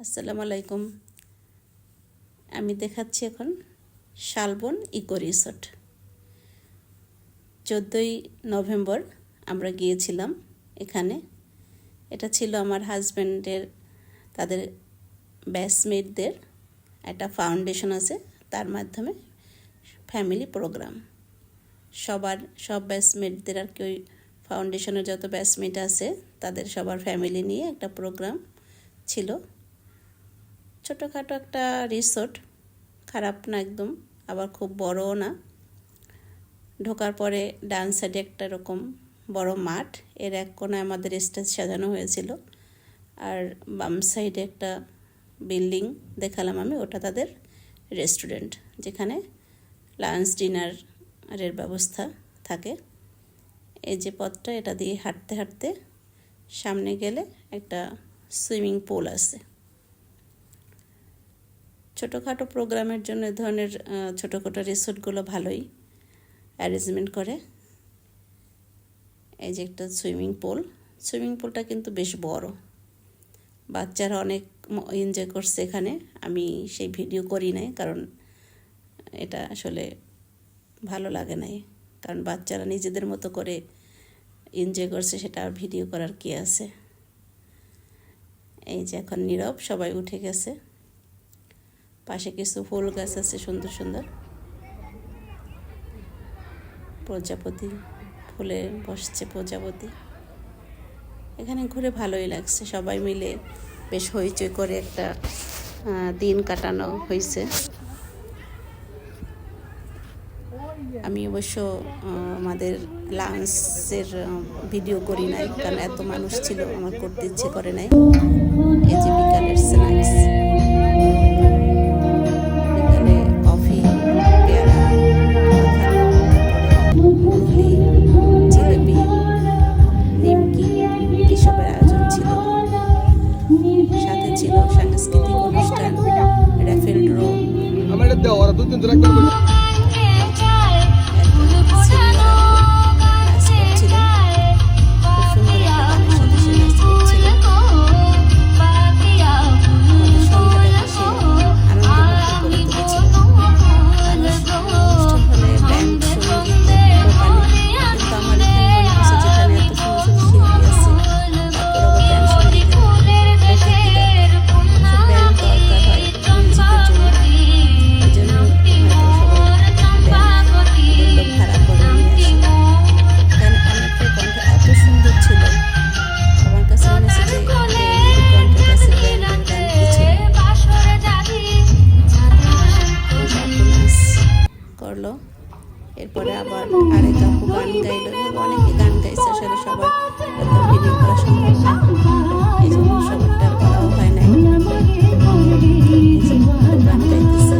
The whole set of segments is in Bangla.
আসসালামু আলাইকুম। আমি দেখাচ্ছি এখন শালবন ইকো রিসোর্ট। 14ই নভেম্বর আমরা গিয়েছিলাম এখানে। এটা ছিল আমার হাজব্যান্ডের তাদের ব্যাচমেটদের একটা ফাউন্ডেশন আছে, তার মাধ্যমে ফ্যামিলি প্রোগ্রাম। সব ব্যাচমেটদের আর কি, ওই ফাউন্ডেশনের যত ব্যাচমেট আছে তাদের সবার ফ্যামিলি নিয়ে একটা প্রোগ্রাম ছিল। ছোটোখাটো একটা রিসোর্ট, খারাপ না একদম, আবার খুব বড়ও না। ঢোকার পরে ডান সাইডে একটা এরকম বড় মাঠ, এর এক কোণায় আমাদের স্টেজ সাজানো হয়েছিল, আর বাম সাইডে একটা বিল্ডিং দেখালাম আমি, ওটা তাদের রেস্টুরেন্ট, যেখানে লাঞ্চ ডিনারের ব্যবস্থা থাকে। এই যে পথটা, এটা দিয়ে হাঁটতে হাঁটতে সামনে গেলে একটা সুইমিং পুল আছে। ছোটোখাটো প্রোগ্রামের জন্য এ ধরনের ছোটোখাটো রিসোর্টগুলো ভালোই অ্যারেঞ্জমেন্ট করে। এই যে একটা সুইমিং পুলটা কিন্তু বেশ বড়, বাচ্চারা অনেক এনজয় করছে এখানে। আমি সেই ভিডিও করি নাই, কারণ এটা আসলে ভালো লাগে নাই, কারণ বাচ্চারা নিজেদের মতো করে এনজয় করছে, সেটা আর ভিডিও করার কি আছে। এই যে এখন নীরব, সবাই উঠে গেছে। পাশে কিছু ফুল গাছ আছে সুন্দর সুন্দর, প্রজাপতি ফুলে বসছে প্রজাপতি। এখানে ঘুরে ভালোই লাগছে, সবাই মিলে বেশ হইচই করে একটা দিন কাটানো হয়েছে। আমি অবশ্য আমাদের লাঞ্চের ভিডিও করি নাই, কারণ এত মানুষ ছিল, আমার করতে ইচ্ছে করে নাই। এই যে বিকালের স্ন্যাক্স, সাংস্কৃতিক অনুষ্ঠান, র্যাফেল ড্র, করলো। এরপরে আবার আরেক আপু গান গাইলো, অনেকে গান গাইছে, আসলে সবার এত ভিডিও করা সম্ভব না, এই জন্য সবারটা করাও হয় নাই। গান গাইতেছে,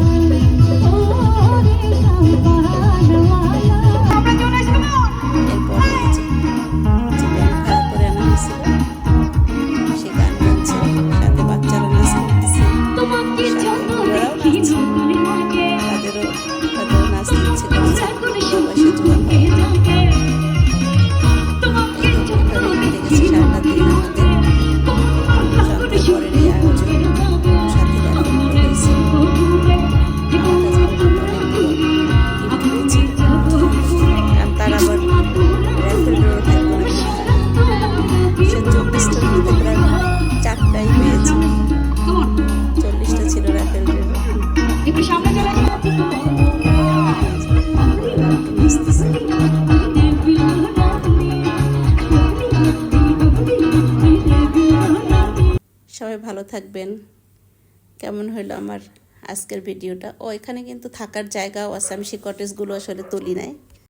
এরপরে যে ব্যান্ড ভাড়া করে আনা হয়েছিল সে গান গাচ্ছে, সাথে বাচ্চারা নাচ করতেছে, ওরাও নাচছে, তাদেরও নাচ দিচ্ছে করছে, বয়সে জোয়ান হয়ে গেছে। সারাটা দিন আমাদের সন্ধ্যার পরের এই আয়োজন সাথে দেখা হয়েছে। তার আবার র্যাফেল ড্র থাকবে, সে 24টার মধ্যে প্রায় 4টাই পেয়েছে, 40টা ছিল র্যাফেল ড্র। সবাই ভালো থাকবেন। কেমন হলো আমার আজকের ভিডিওটা? এখানে কিন্তু থাকার জায়গাও আছে, আমি সেই কটেজগুলো আসলে তুলি নাই।